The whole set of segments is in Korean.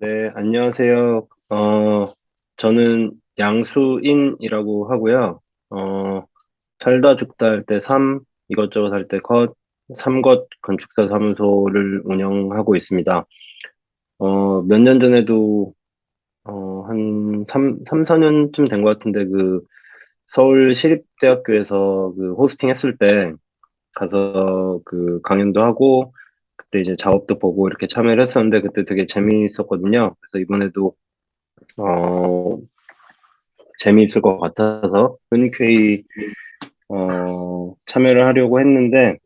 네, 안녕하세요. 저는 양수인이라고 하고요. 어, 살다 죽다 할 때 삶, 이것저것 할 때 것, 삼것 건축사 사무소를 운영하고 있습니다. 몇 년 전에도, 한 4년쯤 된 것 같은데, 서울 시립대학교에서 호스팅 했을 때 가서 강연도 하고, 그때 이제 작업도 보고 이렇게 참여를 했었는데, 그때 되게 재미있었거든요. 그래서 이번에도 어, 재미있을 것 같아서 흔쾌히 참여를 하려고 했는데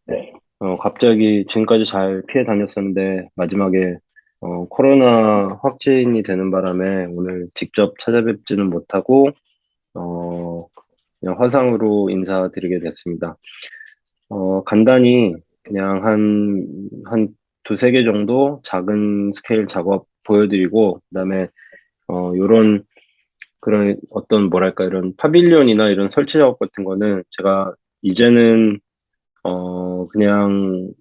갑자기 지금까지 잘 피해 다녔었는데 마지막에 코로나 확진이 되는 바람에 오늘 직접 찾아뵙지는 못하고 어, 그냥 화상으로 인사드리게 됐습니다. 간단히 그냥 한 두세 개 정도 작은 스케일 작업 보여드리고 그다음에 요런 그런 어떤 뭐랄까 이런 파빌리온이나 이런 설치 작업 같은 거는 제가 이제는 그냥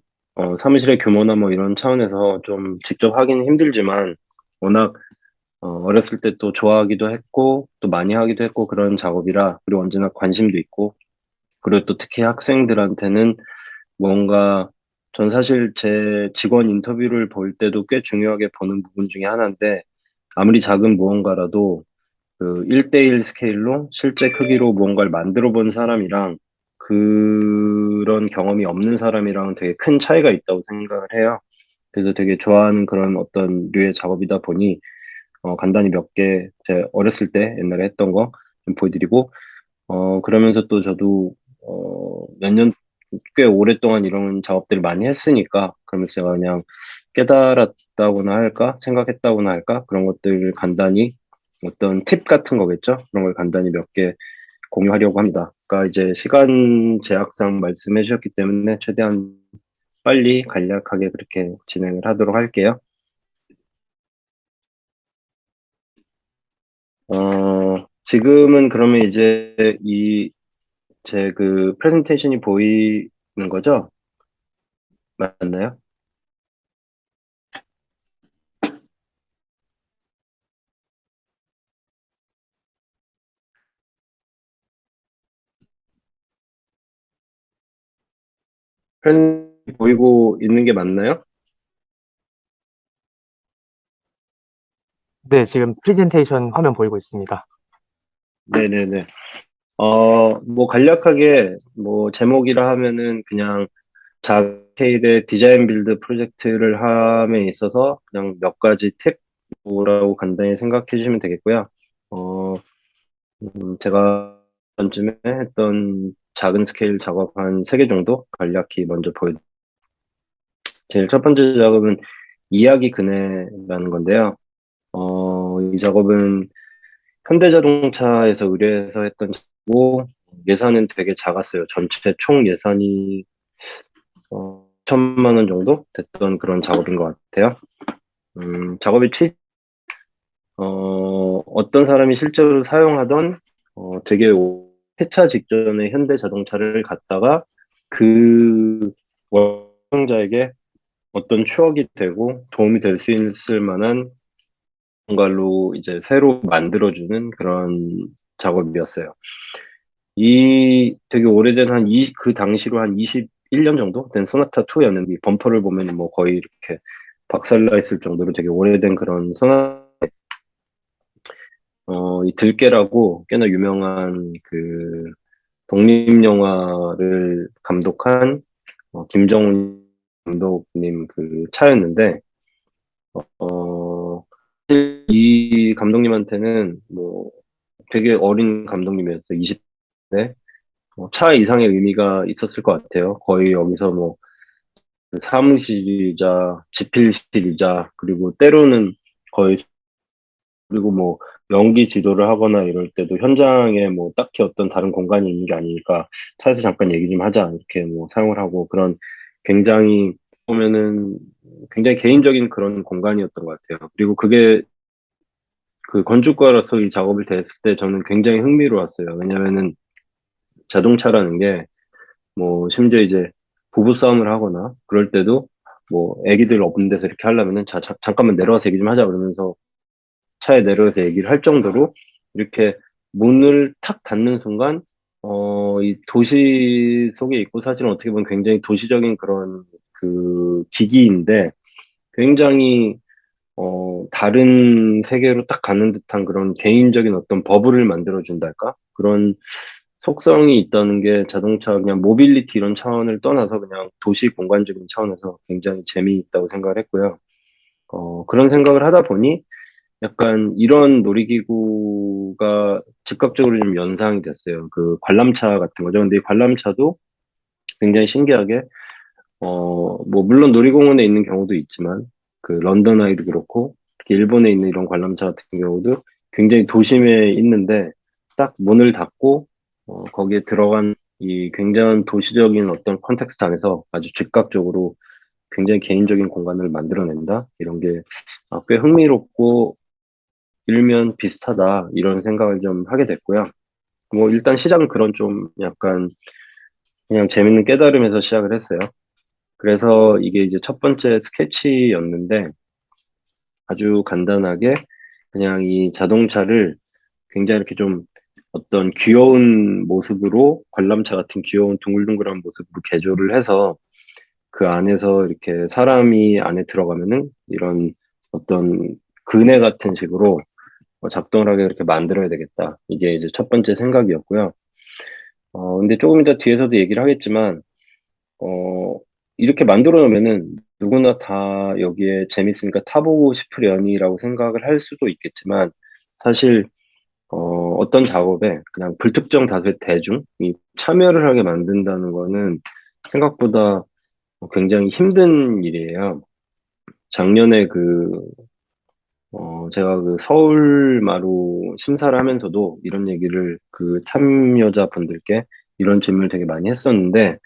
사무실의 규모나 뭐 이런 차원에서 좀 직접 하기는 힘들지만 워낙 어렸을 때 또 좋아하기도 했고 또 많이 하기도 했고 그런 작업이라 그리고 언제나 관심도 있고 그리고 또 특히 학생들한테는 뭔가 전 사실 제 직원 인터뷰를 볼 때도 꽤 중요하게 보는 부분 중에 하나인데 아무리 작은 무언가라도 1대1 스케일로 실제 크기로 무언가를 만들어 본 사람이랑 그런 경험이 없는 사람이랑 되게 큰 차이가 있다고 생각을 해요. 그래서 되게 좋아하는 그런 어떤 류의 작업이다 보니, 간단히 몇 개, 제 어렸을 때 옛날에 했던 거 좀 보여드리고, 그러면서 또 저도, 몇 년, 꽤 오랫동안 이런 작업들을 많이 했으니까, 그러면서 제가 그냥 깨달았다고나 할까? 생각했다고나 할까? 그런 것들을 간단히 어떤 팁 같은 거겠죠? 그런 걸 간단히 몇 개 공유하려고 합니다. 그러니까 이제 시간 제약상 말씀해 주셨기 때문에 최대한 빨리 간략하게 그렇게 진행을 하도록 할게요. 지금은 그러면 이제 제 프레젠테이션이 보이는 거죠? 맞나요? 프레젠테이션이 보이고 있는 게 맞나요? 네, 지금 프레젠테이션 화면 보이고 있습니다. 네네네. 뭐 간략하게 뭐 제목이라 하면은 그냥 자케일의 디자인 빌드 프로젝트를 함에 있어서 그냥 몇 가지 팁이라고 간단히 생각해 주시면 되겠고요. 어, 제가 전쯤에 했던 작은 스케일 작업 한 세 개 정도 간략히 먼저 제일 첫 번째 작업은 이야기 그네라는 건데요. 이 작업은 현대자동차에서 의뢰해서 했던 작업이고 예산은 되게 작았어요. 전체 총 예산이 1천만 원 정도 됐던 그런 작업인 것 같아요. 작업의 어떤 사람이 실제로 사용하던 되게 폐차 직전의 현대 자동차를 갖다가 그 사용자에게 어떤 추억이 되고 도움이 될 수 있을 만한 뭔가로 이제 새로 만들어주는 그런 작업이었어요. 이 되게 오래된 그 당시로 한 21년 정도 된 소나타 2였는데 이 범퍼를 보면 뭐 거의 이렇게 박살나 있을 정도로 되게 오래된 그런 이 들깨라고 꽤나 유명한 독립영화를 감독한 김정훈 감독님 차였는데, 어, 이 감독님한테는 뭐 되게 어린 감독님이었어요. 20대. 차 이상의 의미가 있었을 것 같아요. 거의 여기서 뭐 사무실이자 집필실이자 그리고 때로는 거의 그리고 뭐 연기 지도를 하거나 이럴 때도 현장에 뭐 딱히 어떤 다른 공간이 있는 게 아니니까 차에서 잠깐 얘기 좀 하자 이렇게 뭐 사용을 하고 그런 굉장히 보면은 굉장히 개인적인 그런 공간이었던 것 같아요. 그리고 그게 건축가로서 이 작업을 대했을 때 저는 굉장히 흥미로웠어요. 왜냐면은 자동차라는 게 뭐 심지어 이제 부부 싸움을 하거나 그럴 때도 뭐 애기들 없는 데서 이렇게 하려면은 잠깐만 내려가서 얘기 좀 하자 그러면서 차에 내려서 얘기를 할 정도로 이렇게 문을 탁 닫는 순간 이 도시 속에 있고 사실은 어떻게 보면 굉장히 도시적인 그런 그 기기인데 굉장히 다른 세계로 딱 가는 듯한 그런 개인적인 어떤 버블을 만들어준달까? 그런 속성이 있다는 게 자동차 그냥 모빌리티 이런 차원을 떠나서 그냥 도시 공간적인 차원에서 굉장히 재미있다고 생각을 했고요. 그런 생각을 하다 보니 약간 이런 놀이기구가 즉각적으로 좀 연상이 됐어요. 그 관람차 같은 거죠. 근데 이 관람차도 굉장히 신기하게 뭐, 물론 놀이공원에 있는 경우도 있지만, 그, 런던 아이도 그렇고, 특히 일본에 있는 이런 관람차 같은 경우도 굉장히 도심에 있는데, 딱 문을 닫고, 거기에 들어간 이 굉장한 도시적인 어떤 컨텍스트 안에서 아주 즉각적으로 굉장히 개인적인 공간을 만들어낸다? 이런 게 꽤 흥미롭고, 일면 비슷하다, 이런 생각을 좀 하게 됐고요. 뭐, 일단 시작은 그런 좀 약간 그냥 재밌는 깨달음에서 시작을 했어요. 그래서 이게 이제 첫 번째 스케치였는데 아주 간단하게 그냥 이 자동차를 굉장히 이렇게 좀 어떤 귀여운 모습으로 관람차 같은 귀여운 둥글둥글한 모습으로 개조를 해서 그 안에서 이렇게 사람이 안에 들어가면은 이런 어떤 그네 같은 식으로 작동을 하게 이렇게 만들어야 되겠다. 이게 이제 첫 번째 생각이었고요. 근데 조금 이따 뒤에서도 얘기를 하겠지만 어, 이렇게 만들어 놓으면은 누구나 다 여기에 재밌으니까 타보고 싶으려니라고 생각을 할 수도 있겠지만 사실 어떤 작업에 그냥 불특정 다수의 대중이 참여를 하게 만든다는 거는 생각보다 굉장히 힘든 일이에요. 작년에 제가 그 서울마루 심사를 하면서도 이런 얘기를 그 참여자분들께 이런 질문을 되게 많이 했었는데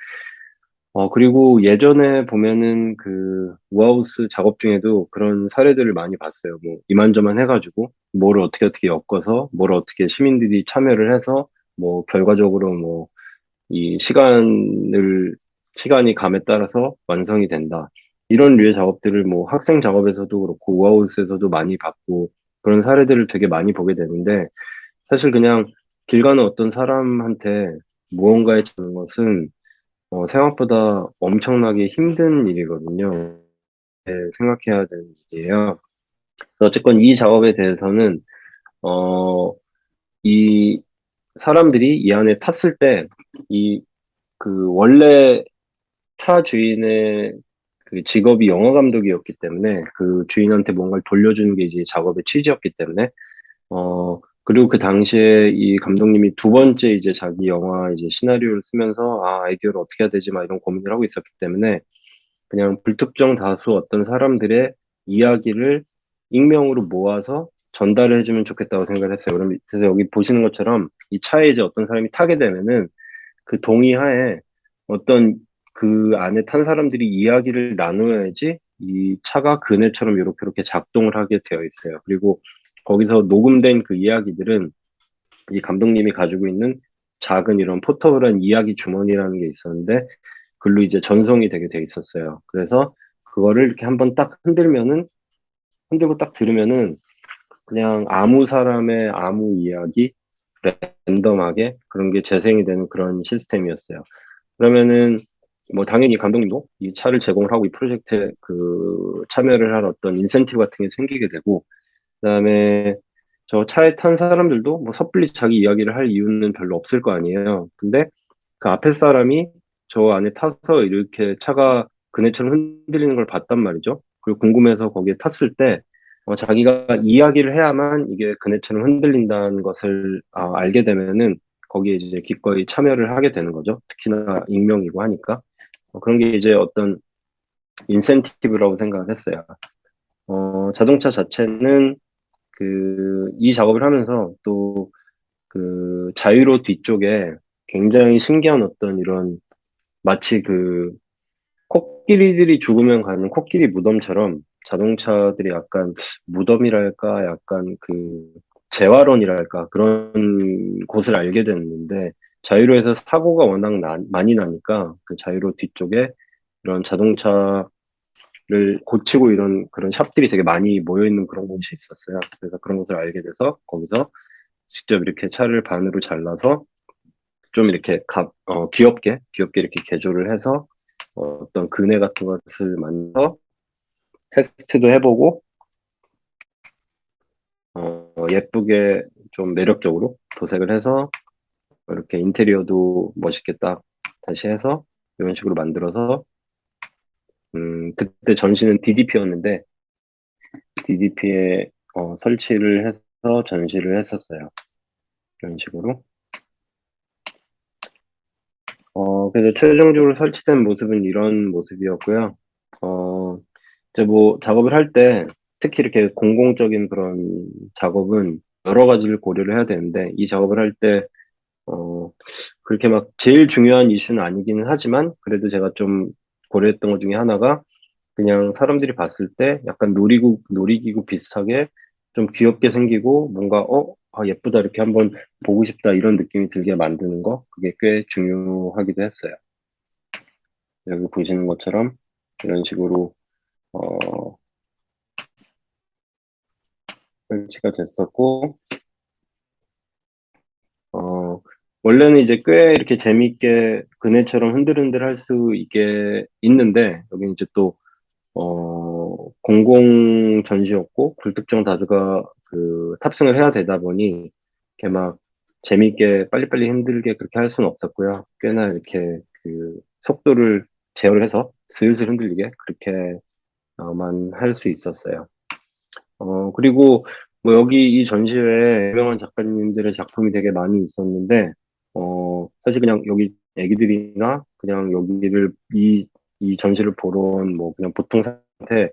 그리고 예전에 보면은 그 우하우스 작업 중에도 그런 사례들을 많이 봤어요. 뭐 이만저만 해가지고 뭐를 어떻게 어떻게 엮어서 뭐를 어떻게 시민들이 참여를 해서 뭐 결과적으로 뭐 이 시간이 감에 따라서 완성이 된다. 이런 류의 작업들을 뭐 학생 작업에서도 그렇고 우하우스에서도 많이 봤고 그런 사례들을 되게 많이 보게 되는데 사실 그냥 길 가는 어떤 사람한테 무언가에 주는 것은 생각보다 엄청나게 힘든 일이거든요. 생각해야 되는 일이에요. 어쨌건 이 작업에 대해서는, 어, 이 사람들이 이 안에 탔을 때, 이, 원래 차 주인의 그 직업이 영화 감독이었기 때문에 그 주인한테 뭔가를 돌려주는 게 이제 작업의 취지였기 때문에 그리고 그 당시에 이 감독님이 두 번째 이제 자기 영화 이제 시나리오를 쓰면서 아이디어를 어떻게 해야 되지 막 이런 고민을 하고 있었기 때문에 그냥 불특정 다수 어떤 사람들의 이야기를 익명으로 모아서 전달을 해주면 좋겠다고 생각을 했어요. 그래서 여기 보시는 것처럼 이 차에 이제 어떤 사람이 타게 되면은 그 동의하에 어떤 그 안에 탄 사람들이 이야기를 나누어야지 이 차가 그네처럼 이렇게 작동을 하게 되어 있어요. 그리고 거기서 녹음된 그 이야기들은 이 감독님이 가지고 있는 작은 이런 포터블한 이야기 주머니라는 게 있었는데 글로 이제 전송이 되게 돼 있었어요. 그래서 그거를 이렇게 한번 딱 흔들고 딱 들으면은 그냥 아무 사람의 아무 이야기 랜덤하게 그런 게 재생이 되는 그런 시스템이었어요. 그러면은 뭐 당연히 감독님도 이 차를 제공을 하고 이 프로젝트에 그 참여를 할 어떤 인센티브 같은 게 생기게 되고 그다음에 저 차에 탄 사람들도 뭐 섣불리 자기 이야기를 할 이유는 별로 없을 거 아니에요. 근데 그 앞에 사람이 저 안에 타서 이렇게 차가 그네처럼 흔들리는 걸 봤단 말이죠. 그리고 궁금해서 거기에 탔을 때 자기가 이야기를 해야만 이게 그네처럼 흔들린다는 것을 알게 되면은 거기에 이제 기꺼이 참여를 하게 되는 거죠. 특히나 익명이고 하니까. 그런 게 이제 어떤 인센티브라고 생각을 했어요. 자동차 자체는 이 작업을 하면서 또 자유로 뒤쪽에 굉장히 신기한 어떤 이런 마치 코끼리들이 죽으면 가는 코끼리 무덤처럼 자동차들이 약간 무덤이랄까 약간 재활원이랄까 그런 곳을 알게 됐는데 자유로에서 사고가 워낙 많이 나니까 그 자유로 뒤쪽에 이런 자동차 고치고 이런 그런 샵들이 되게 많이 모여 있는 그런 곳이 있었어요. 그래서 그런 것을 알게 돼서 거기서 직접 이렇게 차를 반으로 잘라서 좀 이렇게 귀엽게 이렇게 개조를 해서 어떤 그네 같은 것을 만들어 테스트도 해보고 예쁘게 좀 매력적으로 도색을 해서 이렇게 인테리어도 멋있게 딱 다시 해서 이런 식으로 만들어서 그때 전시는 DDP였는데 DDP에 설치를 해서 전시를 했었어요. 이런 식으로. 그래서 최종적으로 설치된 모습은 이런 모습이었고요. 어, 이제 뭐 작업을 할 때 특히 이렇게 공공적인 그런 작업은 여러 가지를 고려를 해야 되는데 이 작업을 할 때 그렇게 막 제일 중요한 이슈는 아니기는 하지만 그래도 제가 좀 고려했던 것 중에 하나가 그냥 사람들이 봤을 때 약간 놀이기구 비슷하게 좀 귀엽게 생기고 뭔가 예쁘다 이렇게 한번 보고 싶다 이런 느낌이 들게 만드는 거 그게 꽤 중요하기도 했어요. 여기 보시는 것처럼 이런 식으로 어, 설치가 됐었고 어, 원래는 이제 꽤 이렇게 재미있게 그네처럼 흔들흔들 할 수 있게 있는데 여기 이제 또 공공 전시였고 굴뚝정 다수가 그 탑승을 해야 되다 보니 이렇게 막 재미있게 빨리빨리 힘들게 그렇게 할 수는 없었고요. 꽤나 이렇게 그 속도를 제어를 해서 슬슬 흔들리게 그렇게만 할 수 있었어요. 그리고 뭐 여기 이 전시회에 유명한 작가님들의 작품이 되게 많이 있었는데, 사실 그냥 여기 애기들이나 그냥 이 전시를 보러 온 뭐 그냥 보통 상태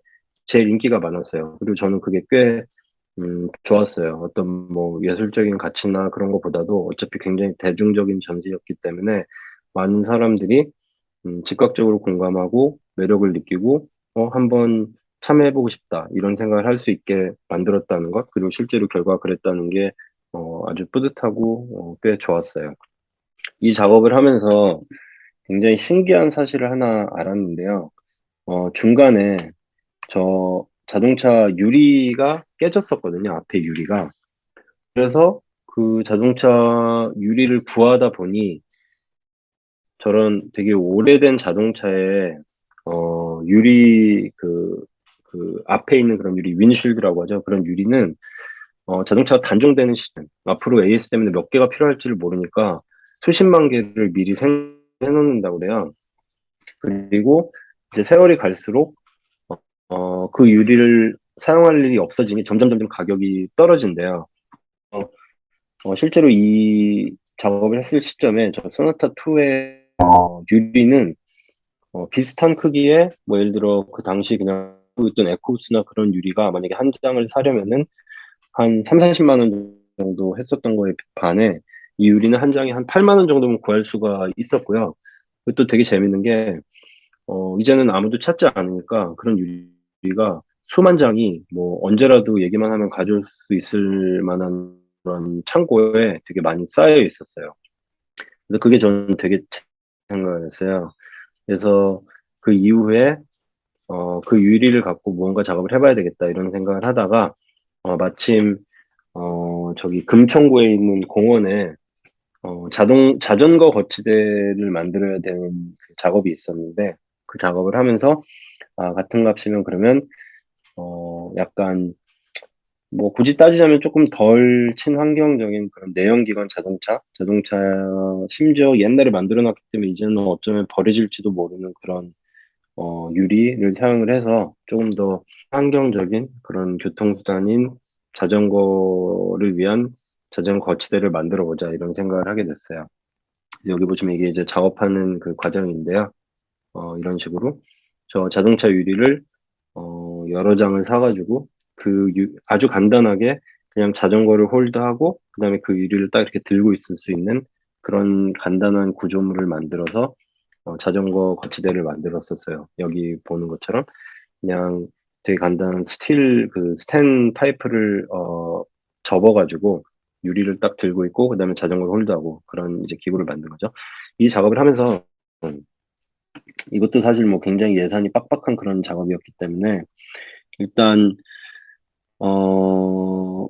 제일 인기가 많았어요. 그리고 저는 그게 꽤, 좋았어요. 어떤 뭐 예술적인 가치나 그런 것보다도 어차피 굉장히 대중적인 전시였기 때문에 많은 사람들이 즉각적으로 공감하고 매력을 느끼고 한번 참여해보고 싶다 이런 생각을 할 수 있게 만들었다는 것 그리고 실제로 결과가 그랬다는 게 아주 뿌듯하고 꽤 좋았어요. 이 작업을 하면서 굉장히 신기한 사실을 하나 알았는데요. 중간에 저 자동차 유리가 깨졌었거든요. 앞에 유리가. 그래서 그 자동차 유리를 구하다 보니 저런 되게 오래된 자동차에, 그 앞에 있는 그런 유리, 윈실드라고 하죠. 그런 유리는, 자동차가 단종되는 시점, 앞으로 AS 때문에 몇 개가 필요할지를 모르니까 수십만 개를 미리 생해놓는다고 그래요. 그리고 이제 세월이 갈수록, 그 유리를 사용할 일이 없어지니 점점 가격이 떨어진대요. 어, 실제로 이 작업을 했을 시점에 저 소나타2의 유리는 비슷한 크기의, 뭐, 예를 들어, 그 당시 그냥 쓰고 있던 에코우스나 그런 유리가 만약에 한 장을 사려면은 한 3, 40만 원 정도 했었던 거에 반해 이 유리는 한 장에 한 8만 원 정도면 구할 수가 있었고요. 그리고 또 되게 재밌는 게, 이제는 아무도 찾지 않으니까 그런 유리가 수만 장이 뭐 언제라도 얘기만 하면 가져올 수 있을 만한 그런 창고에 되게 많이 쌓여 있었어요. 그래서 그게 저는 되게 생각했어요. 그래서 그 이후에 그 유리를 갖고 무언가 작업을 해봐야 되겠다 이런 생각을 하다가 마침 저기 금천구에 있는 공원에 자전거 거치대를 만들어야 되는 그 작업이 있었는데 그 작업을 하면서 같은 값이면 그러면 약간 뭐 굳이 따지자면 조금 덜 친환경적인 그런 내연기관 자동차 심지어 옛날에 만들어놨기 때문에 이제는 어쩌면 버려질지도 모르는 그런 유리를 사용을 해서 조금 더 환경적인 그런 교통수단인 자전거를 위한 자전거 거치대를 만들어 보자 이런 생각을 하게 됐어요. 여기 보시면 이게 이제 작업하는 그 과정인데요. 이런 식으로 저 자동차 유리를 여러 장을 사가지고 아주 간단하게 그냥 자전거를 홀드하고 그다음에 그 유리를 딱 이렇게 들고 있을 수 있는 그런 간단한 구조물을 만들어서 자전거 거치대를 만들었었어요. 여기 보는 것처럼 그냥 되게 간단한 스텐 파이프를 접어가지고 유리를 딱 들고 있고 그다음에 자전거를 홀드하고 그런 이제 기구를 만든 거죠. 이 작업을 하면서 이것도 사실 뭐 굉장히 예산이 빡빡한 그런 작업이었기 때문에 일단 어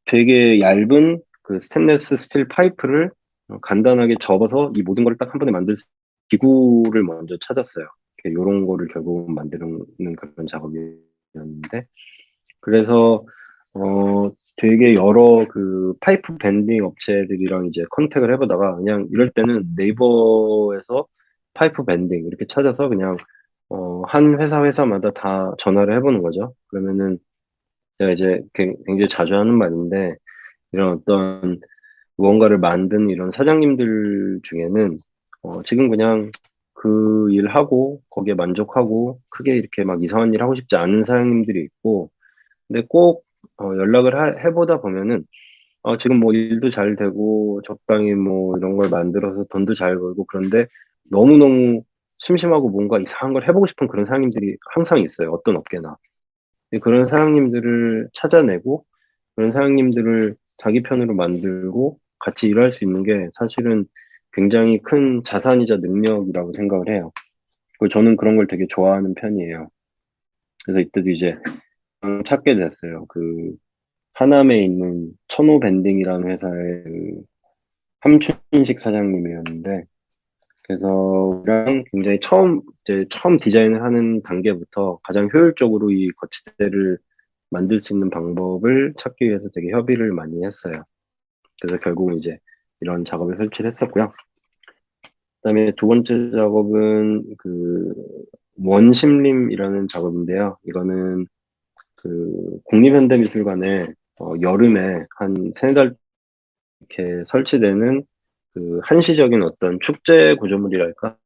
되게 얇은 그 스테인리스 스틸 파이프를 간단하게 접어서 이 모든 걸 딱 한 번에 만들 수 기구를 먼저 찾았어요. 요런 거를 결국은 만드는 그런 작업이었는데 그래서 되게 여러 그 파이프 밴딩 업체들이랑 이제 컨택을 해보다가 그냥 이럴 때는 네이버에서 파이프 밴딩 이렇게 찾아서 그냥 한 회사마다 다 전화를 해보는 거죠. 그러면은 제가 이제 굉장히 자주 하는 말인데 이런 어떤 무언가를 만든 이런 사장님들 중에는 지금 그냥 그 일하고 거기에 만족하고 크게 이렇게 막 이상한 일 하고 싶지 않은 사장님들이 있고 근데 꼭 연락을 해보다 보면은 지금 뭐 일도 잘 되고 적당히 뭐 이런 걸 만들어서 돈도 잘 벌고 그런데 너무너무 심심하고 뭔가 이상한 걸 해보고 싶은 그런 사장님들이 항상 있어요. 어떤 업계나. 근데 그런 사장님들을 찾아내고 그런 사장님들을 자기 편으로 만들고 같이 일할 수 있는 게 사실은 굉장히 큰 자산이자 능력이라고 생각을 해요. 그리고 저는 그런 걸 되게 좋아하는 편이에요. 그래서 이때도 이제 찾게 됐어요. 그 하남에 있는 천호밴딩이라는 회사의 그 함춘식 사장님이었는데 그래서 우리랑 굉장히 처음 디자인을 하는 단계부터 가장 효율적으로 이 거치대를 만들 수 있는 방법을 찾기 위해서 되게 협의를 많이 했어요. 그래서 결국은 이제 이런 작업을 설치를 했었고요. 그다음에 두 번째 작업은 그 원심림이라는 작업인데요. 이거는 그 국립현대미술관에 여름에 한 세네 달 이렇게 설치되는 그 한시적인 어떤 축제 구조물이랄까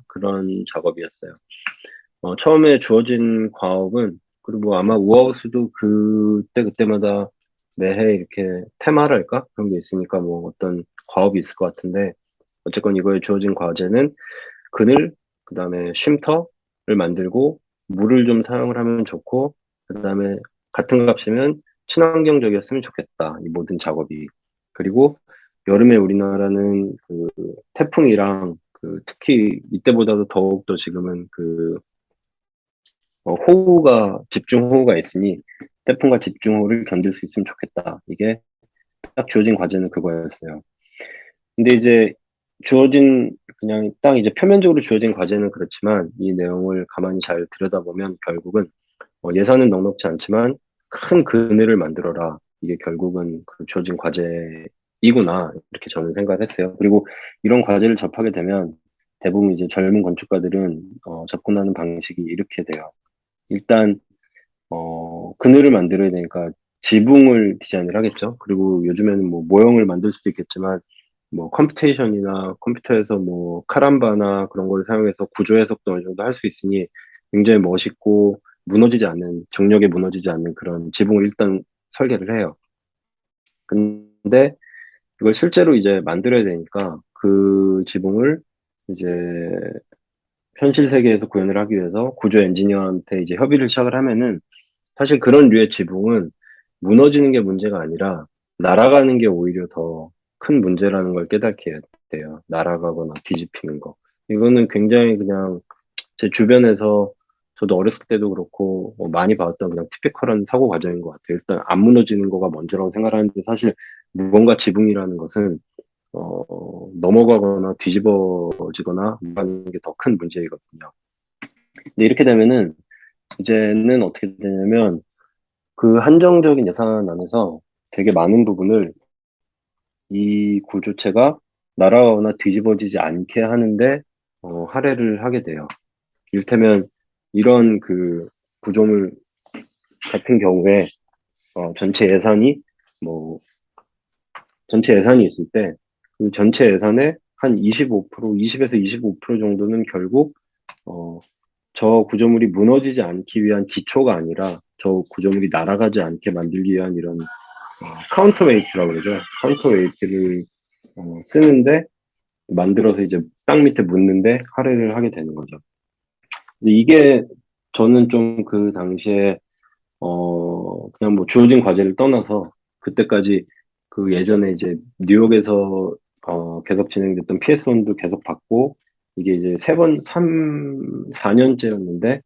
그런 작업이었어요. 처음에 주어진 과업은 그리고 뭐 아마 우아우스도 그때마다 매해 이렇게 테마랄까 그런 게 있으니까 뭐 어떤 과업이 있을 것 같은데 어쨌건 이거에 주어진 과제는 그늘 그다음에 쉼터를 만들고 물을 좀 사용을 하면 좋고 그다음에 같은 값이면 친환경적이었으면 좋겠다 이 모든 작업이 그리고 여름에 우리나라는 그 태풍이랑 그 특히 이때보다도 더욱더 지금은 그 집중호우가 있으니 태풍과 집중호우를 견딜 수 있으면 좋겠다. 이게 딱 주어진 과제는 그거였어요. 근데 이제 그냥 딱 이제 표면적으로 주어진 과제는 그렇지만 이 내용을 가만히 잘 들여다보면 결국은 예산은 넉넉지 않지만 큰 그늘을 만들어라. 이게 결국은 그 주어진 과제이구나. 이렇게 저는 생각을 했어요. 그리고 이런 과제를 접하게 되면 대부분 이제 젊은 건축가들은 접근하는 방식이 이렇게 돼요. 일단 그늘을 만들어야 되니까 지붕을 디자인을 하겠죠. 그리고 요즘에는 뭐 모형을 만들 수도 있겠지만 뭐 컴퓨테이션이나 컴퓨터에서 뭐 카람바나 그런 걸 사용해서 구조 해석도 어느 정도 할 수 있으니 굉장히 멋있고 정력에 무너지지 않는 그런 지붕을 일단 설계를 해요. 근데 이걸 실제로 이제 만들어야 되니까 그 지붕을 이제 현실 세계에서 구현을 하기 위해서 구조 엔지니어한테 이제 협의를 시작을 하면은 사실 그런 류의 지붕은 무너지는 게 문제가 아니라 날아가는 게 오히려 더 큰 문제라는 걸 깨닫게 돼요. 날아가거나 뒤집히는 거. 이거는 굉장히 그냥 제 주변에서 저도 어렸을 때도 그렇고 많이 봤던 그냥 티피컬한 사고 과정인 것 같아요. 일단 안 무너지는 거가 먼저라고 생각하는데 사실 무언가 지붕이라는 것은 넘어가거나 뒤집어지거나 하는 게 더 큰 문제이거든요. 근데 이렇게 되면은 이제는 어떻게 되냐면 그 한정적인 예산 안에서 되게 많은 부분을 이 구조체가 날아가거나 뒤집어지지 않게 하는데 할애를 하게 돼요. 이를테면 이런 그 구조물 같은 경우에 어, 전체 예산이 뭐 전체 예산이 있을 때 그 전체 예산의 한 20에서 25% 정도는 결국 어, 저 구조물이 무너지지 않기 위한 기초가 아니라 저 구조물이 날아가지 않게 만들기 위한 이런 카운터웨이트라고 그러죠. 카운터웨이트를 쓰는데 만들어서 이제 땅 밑에 묻는데 할애를 하게 되는 거죠. 근데 이게 저는 좀 그 당시에 그냥 뭐 주어진 과제를 떠나서 그때까지 그 예전에 이제 뉴욕에서 계속 진행됐던 PS1도 계속 받고 이게 이제 4년째였는데,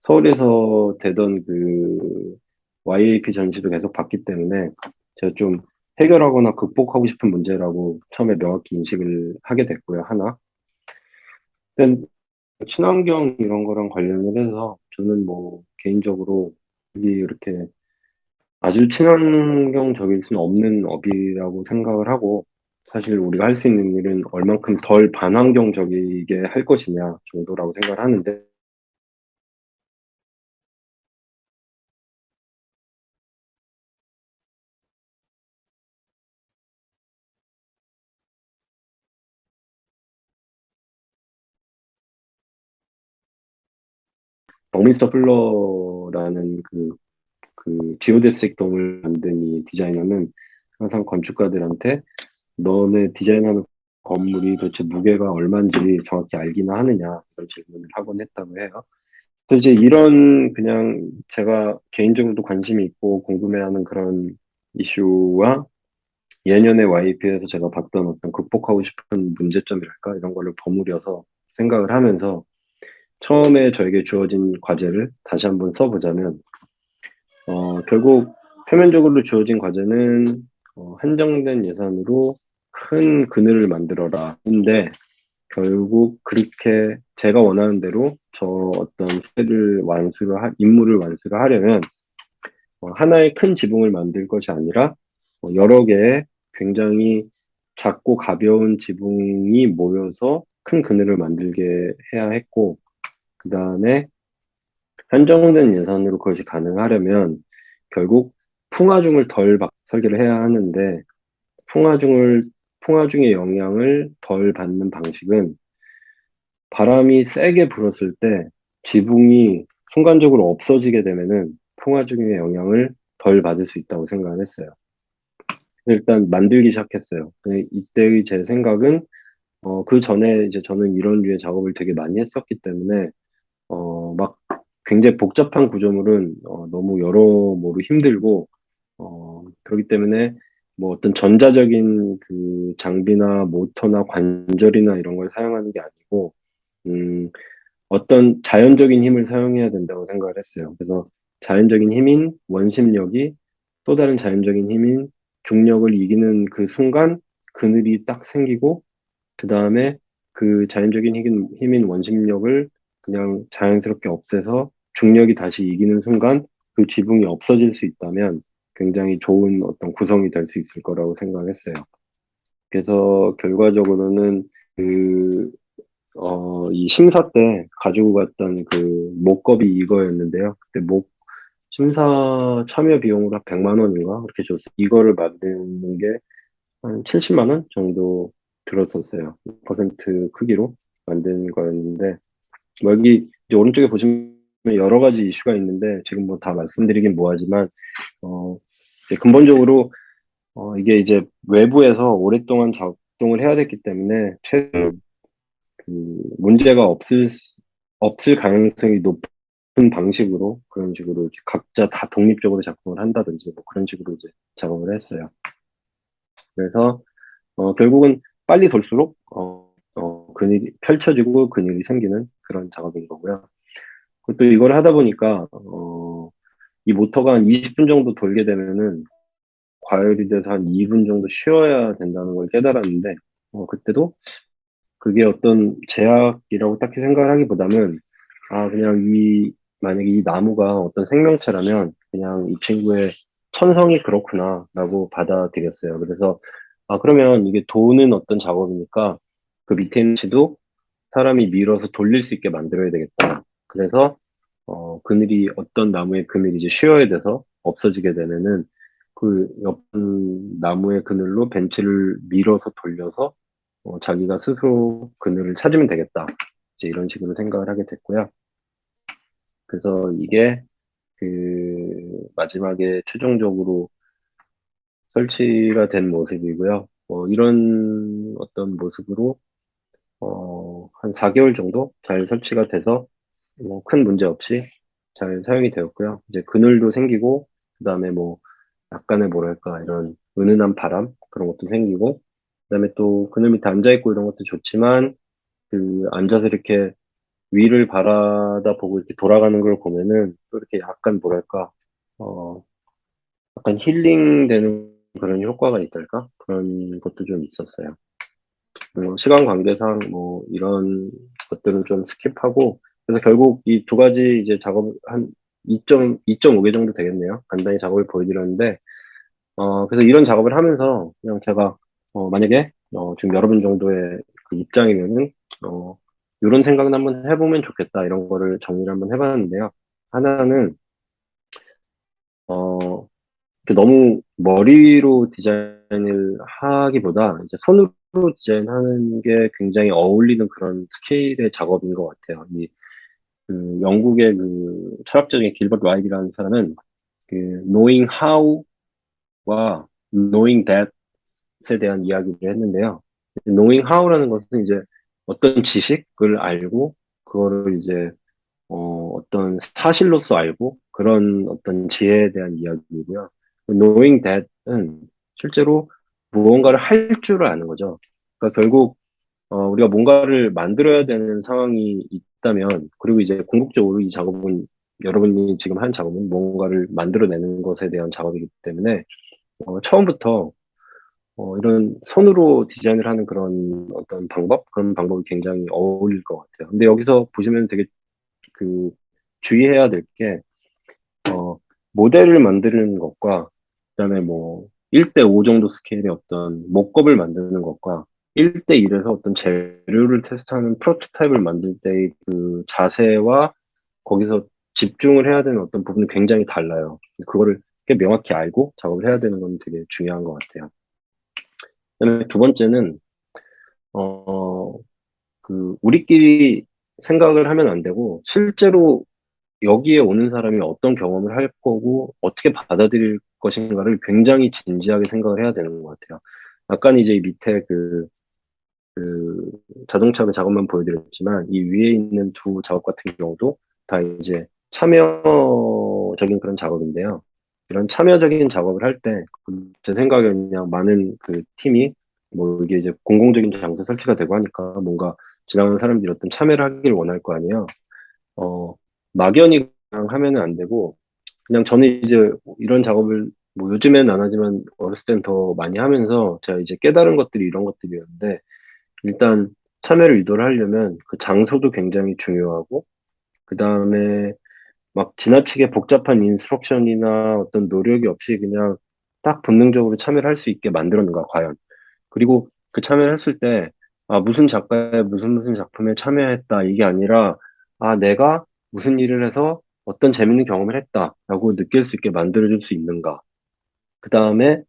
서울에서 되던 그 YAP 전시도 계속 봤기 때문에 제가 좀 해결하거나 극복하고 싶은 문제라고 처음에 명확히 인식을 하게 됐고요, 하나. 일단 친환경 이런 거랑 관련을 해서 저는 뭐 개인적으로 이게 이렇게 아주 친환경적일 수는 없는 업이라고 생각을 하고 사실 우리가 할 수 있는 일은 얼만큼 덜 반환경적이게 할 것이냐 정도라고 생각을 하는데 버미스터 플러라는 그 지오데스իկ 동을 만든 이 디자이너는 항상 건축가들한테 너네 디자인하는 건물이 도대체 무게가 얼마인지 정확히 알기나 하느냐 이런 질문을 하곤 했다고 해요. 그래서 이제 이런 그냥 제가 개인적으로도 관심이 있고 궁금해하는 그런 이슈와 예년의 YP에서 제가 봤던 어떤 극복하고 싶은 문제점이랄까 이런 거를 버무려서 생각을 하면서 처음에 저에게 주어진 과제를 다시 한번 써보자면 결국 표면적으로 주어진 과제는 한정된 예산으로 큰 그늘을 만들어라. 인데 결국 그렇게 제가 원하는 대로 저 어떤 임무를 완수를 하려면 하나의 큰 지붕을 만들 것이 아니라 여러 개의 굉장히 작고 가벼운 지붕이 모여서 큰 그늘을 만들게 해야 했고, 그 다음에 한정된 예산으로 그것이 가능하려면 결국 풍화중을 설계를 해야 하는데, 풍화중을, 풍화중의 영향을 덜 받는 방식은 바람이 세게 불었을 때 지붕이 순간적으로 없어지게 되면은 풍화중의 영향을 덜 받을 수 있다고 생각을 했어요. 일단 만들기 시작했어요. 근데 이때의 제 생각은 그 전에 이제 저는 이런 류의 작업을 되게 많이 했었기 때문에 막 굉장히 복잡한 구조물은 너무 여러모로 힘들고 그렇기 때문에 뭐 어떤 전자적인 그 장비나 모터나 관절이나 이런 걸 사용하는 게 아니고 음, 어떤 자연적인 힘을 사용해야 된다고 생각을 했어요. 그래서 자연적인 힘인 원심력이 또 다른 자연적인 힘인 중력을 이기는 그 순간 그늘이 딱 생기고 그 다음에 그 자연적인 힘인 원심력을 그냥 자연스럽게 없애서 중력이 다시 이기는 순간 그 지붕이 없어질 수 있다면 굉장히 좋은 어떤 구성이 될 수 있을 거라고 생각했어요. 그래서 결과적으로는 그 이 심사 때 가지고 갔던 그 목겁이 이거였는데요. 그때 심사 참여 비용으로 한 100만 원인가 그렇게 줬어요. 이거를 만드는 게 한 70만 원 정도 들었었어요. 퍼센트 크기로 만든 거였는데 뭐 여기 이제 오른쪽에 보시면 여러 가지 이슈가 있는데 지금 뭐 다 말씀드리긴 뭐하지만 이제 근본적으로 이게 이제 외부에서 오랫동안 작동을 해야 됐기 때문에 문제가 없을 가능성이 높은 방식으로 그런 식으로 이제 각자 다 독립적으로 작동을 한다든지 뭐 그런 식으로 이제 작업을 했어요. 그래서 결국은 빨리 돌수록 그늘이 펼쳐지고 그늘이 생기는 그런 작업인 거고요. 그리고 또 이걸 하다 보니까 이 모터가 한 20분 정도 돌게 되면은 과열이 돼서 한 2분 정도 쉬어야 된다는 걸 깨달았는데 그때도 그게 어떤 제약이라고 딱히 생각을 하기보다는, 그냥 만약에 이 나무가 어떤 생명체라면 그냥 이 친구의 천성이 그렇구나라고 받아들였어요. 그래서, 그러면 이게 도는 어떤 작업이니까 그 밑에 있는 치도 사람이 밀어서 돌릴 수 있게 만들어야 되겠다. 그래서, 어떤 나무의 그늘이 이제 쉬어야 돼서 없어지게 되면은 그 옆 나무의 그늘로 벤치를 밀어서 돌려서 자기가 스스로 그늘을 찾으면 되겠다. 이제 이런 식으로 생각을 하게 됐고요. 그래서 이게 마지막에 최종적으로 설치가 된 모습이고요. 이런 어떤 모습으로 한 4개월 정도 잘 설치가 돼서 큰 문제 없이 잘 사용이 되었고요. 이제 그늘도 생기고 그다음에 뭐 약간의 뭐랄까 이런 은은한 바람 그런 것도 생기고 그다음에 또 그늘 밑에 앉아 있고 이런 것도 좋지만 앉아서 이렇게 위를 바라다 보고 이렇게 돌아가는 걸 보면은 또 이렇게 약간 뭐랄까, 어, 약간 힐링되는 그런 효과가 있달까? 그런 것도 좀 있었어요. 시간 관계상 뭐 이런 것들은 좀 스킵하고, 그래서 결국 이 두 가지 이제 작업 한 2.5개 정도 되겠네요. 간단히 작업을 보여드렸는데, 그래서 이런 작업을 하면서 그냥 제가, 만약에, 지금 여러분 정도의 그 입장이면은, 어, 이런 생각은 한번 해보면 좋겠다. 이런 거를 정리를 한번 해봤는데요. 하나는, 어, 이렇게 너무 머리로 디자인을 하기보다 이제 손으로 디자인하는 게 굉장히 어울리는 그런 스케일의 작업인 것 같아요. 영국의 그 철학적인 길버트 라이트라는 사람은 그 knowing how와 knowing that에 대한 이야기를 했는데요. knowing how라는 것은 이제 어떤 지식을 알고 그거를 이제 어떤 사실로서 알고 그런 어떤 지혜에 대한 이야기이고요. knowing that은 실제로 무언가를 할 줄을 아는 거죠. 그러니까 결국 우리가 뭔가를 만들어야 되는 상황이 있다면, 그리고 이제 궁극적으로 이 작업은 여러분이 지금 한 작업은 뭔가를 만들어내는 것에 대한 작업이기 때문에 처음부터 이런 손으로 디자인을 하는 그런 어떤 그런 방법이 굉장히 어울릴 것 같아요. 근데 여기서 보시면 되게 그 주의해야 될 게, 모델을 만드는 것과, 그다음에 뭐, 1대5 정도 스케일의 어떤 목겁을 만드는 것과, 1대1에서 어떤 재료를 테스트하는 프로토타입을 만들 때의 그 자세와 거기서 집중을 해야 되는 어떤 부분이 굉장히 달라요. 그거를 꽤 명확히 알고 작업을 해야 되는 건 되게 중요한 것 같아요. 그다음에 두 번째는, 어, 우리끼리 생각을 하면 안 되고, 실제로 여기에 오는 사람이 어떤 경험을 할 거고 어떻게 받아들일 것인가를 굉장히 진지하게 생각을 해야 되는 것 같아요. 아까 이제 이 밑에 자동차 그 작업만 보여드렸지만 이 위에 있는 두 작업 같은 경우도 다 이제 참여적인 그런 작업인데요. 이런 참여적인 작업을 할 때 제 생각에는 그냥 많은 그 팀이 뭐 이게 이제 공공적인 장소 설치가 되고 하니까 뭔가 지나가는 사람들이 어떤 참여를 하기를 원할 거 아니에요. 어, 막연히 그냥 하면은 안 되고, 그냥 저는 이제 이런 작업을 뭐 요즘엔 안 하지만 어렸을 땐 더 많이 하면서 제가 이제 깨달은 것들이 이런 것들이었는데, 일단 참여를 유도를 하려면 그 장소도 굉장히 중요하고, 그 다음에 막 지나치게 복잡한 인스트럭션이나 어떤 노력이 없이 그냥 딱 본능적으로 참여를 할 수 있게 만들었는가, 과연. 그리고 그 참여를 했을 때, 무슨 작가의 무슨 작품에 참여했다. 이게 아니라, 내가 무슨 일을 해서 어떤 재밌는 경험을 했다라고 느낄 수 있게 만들어줄 수 있는가. 그 다음에,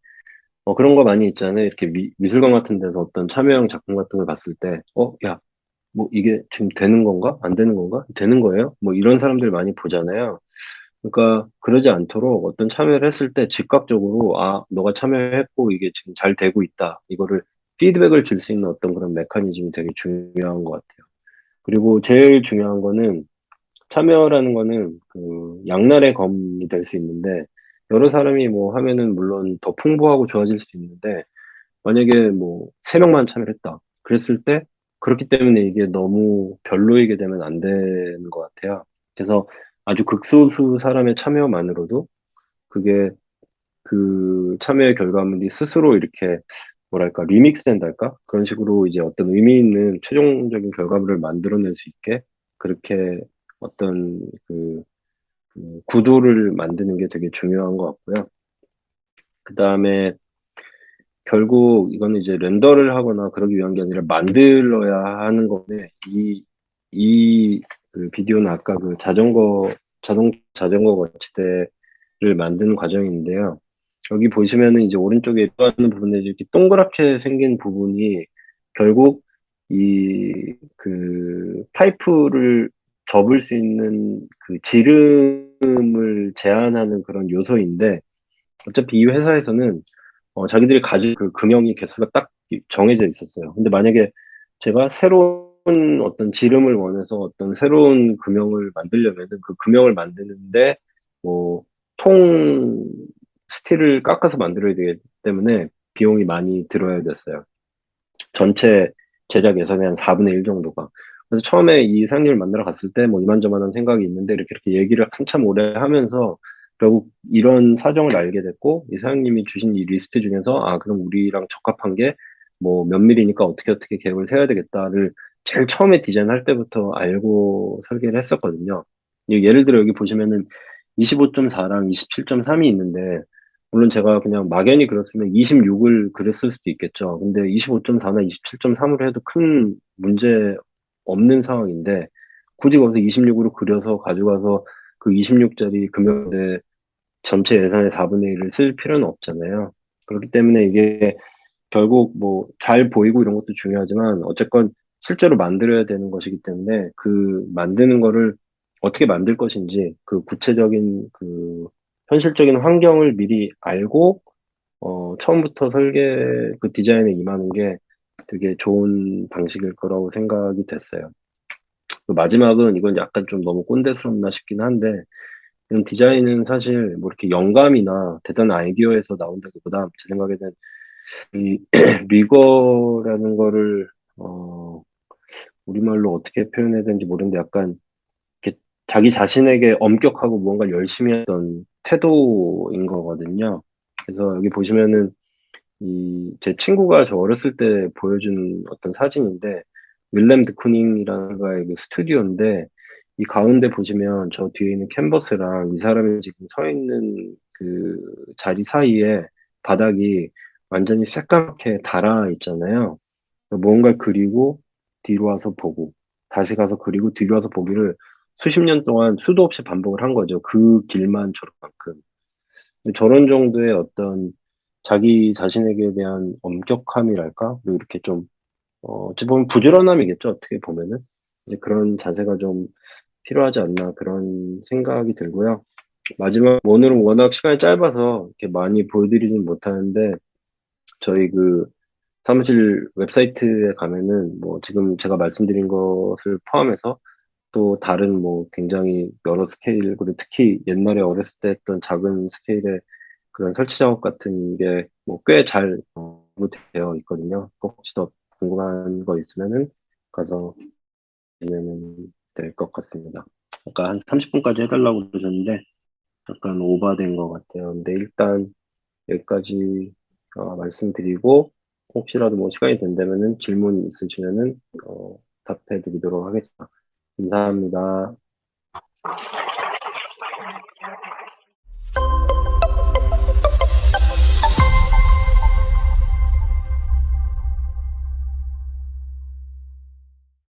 그런 거 많이 있잖아요. 이렇게 미술관 같은 데서 어떤 참여형 작품 같은 걸 봤을 때, 야, 뭐 이게 지금 되는 건가? 안 되는 건가? 되는 거예요? 뭐 이런 사람들 많이 보잖아요. 그러니까 그러지 않도록 어떤 참여를 했을 때 즉각적으로 너가 참여했고 이게 지금 잘 되고 있다. 이거를 피드백을 줄 수 있는 어떤 그런 메커니즘이 되게 중요한 것 같아요. 그리고 제일 중요한 거는 참여라는 거는 그 양날의 검이 될 수 있는데 여러 사람이 뭐 하면은 물론 더 풍부하고 좋아질 수 있는데 만약에 뭐 세 명만 참여를 했다. 그랬을 때 그렇기 때문에 이게 너무 별로이게 되면 안 되는 것 같아요. 그래서 아주 극소수 사람의 참여만으로도 그게 그 참여의 결과물이 스스로 이렇게 뭐랄까 리믹스 된달까? 그런 식으로 이제 어떤 의미 있는 최종적인 결과물을 만들어낼 수 있게 그렇게 어떤 그 구도를 만드는 게 되게 중요한 것 같고요. 그 다음에 결국 이거는 이제 렌더를 하거나 그러기 위한 게 아니라 만들어야 하는 건데 이 비디오는 아까 그 자전거 거치대를 만드는 과정인데요. 여기 보시면은 이제 오른쪽에 있는 부분에 이렇게 동그랗게 생긴 부분이 결국 이 파이프를 접을 수 있는 그 지름을 제한하는 그런 요소인데 어차피 이 회사에서는 자기들이 가지고 그 금형이 개수가 딱 정해져 있었어요. 근데 만약에 제가 새로운 어떤 지름을 원해서 어떤 새로운 금형을 만들려면은 그 금형을 만드는데 뭐 통 스틸을 깎아서 만들어야 되기 때문에 비용이 많이 들어야 됐어요. 전체 제작 예산의 한 4분의 1 정도가. 그래서 처음에 이 사장님을 만나러 갔을 때 뭐 이만저만한 생각이 있는데 이렇게 얘기를 한참 오래 하면서 결국 이런 사정을 알게 됐고 이 사장님이 주신 이 리스트 중에서 아, 그럼 우리랑 적합한 게 뭐 몇 밀리니까 어떻게 계획을 세워야 되겠다를 제일 처음에 디자인할 때부터 알고 설계를 했었거든요. 예를 들어 여기 보시면은 25.4랑 27.3이 있는데 물론 제가 그냥 막연히 그렸으면 26을 그렸을 수도 있겠죠. 근데 25.4나 27.3으로 해도 큰 문제 없는 상황인데 굳이 거기서 26으로 그려서 가져가서 그 26짜리 금액대 전체 예산의 4분의 1을 쓸 필요는 없잖아요. 그렇기 때문에 이게 결국 뭐 잘 보이고 이런 것도 중요하지만 어쨌건 실제로 만들어야 되는 것이기 때문에 그 만드는 거를 어떻게 만들 것인지 그 구체적인 그 현실적인 환경을 미리 알고 처음부터 설계 그 디자인에 임하는 게 되게 좋은 방식일 거라고 생각이 됐어요. 그 마지막은 이건 약간 좀 너무 꼰대스럽나 싶긴 한데 이런 디자인은 사실 뭐 이렇게 영감이나 대단한 아이디어에서 나온다기보다 제 생각에는 이 리거라는 거를 우리말로 어떻게 표현해야 되는지 모르는데 약간 이렇게 자기 자신에게 엄격하고 무언가 열심히 했던 태도인 거거든요. 그래서 여기 보시면은 제 친구가 저 어렸을 때 보여준 어떤 사진인데 윌렘 드쿠닝이라는 가의 그 스튜디오인데 이 가운데 보시면 저 뒤에 있는 캔버스랑 이 사람이 지금 서 있는 그 자리 사이에 바닥이 완전히 새까맣게 달아 있잖아요. 뭔가 그리고 뒤로 와서 보고 다시 가서 그리고 뒤로 와서 보기를 수십 년 동안 수도 없이 반복을 한 거죠. 그 길만 저럴만큼. 저런 정도의 어떤 자기 자신에게 대한 엄격함이랄까? 그리고 이렇게 좀, 어찌 보면 부지런함이겠죠. 어떻게 보면은. 이제 그런 자세가 좀 필요하지 않나 그런 생각이 들고요. 마지막, 오늘은 워낙 시간이 짧아서 이렇게 많이 보여드리진 못하는데, 저희 그 사무실 웹사이트에 가면은 뭐 지금 제가 말씀드린 것을 포함해서 또 다른 뭐 굉장히 여러 스케일, 그리고 특히 옛날에 어렸을 때 했던 작은 스케일의 그런 설치 작업 같은 게 뭐 꽤 잘 되어 있거든요. 혹시 더 궁금한 거 있으면은 가서 보면은 될 것 같습니다. 아까 한 30분까지 해달라고 그러셨는데 약간 오버된 것 같아요. 근데 일단 여기까지 말씀드리고 혹시라도 뭐 시간이 된다면은 질문 있으시면은 답해 드리도록 하겠습니다. 감사합니다.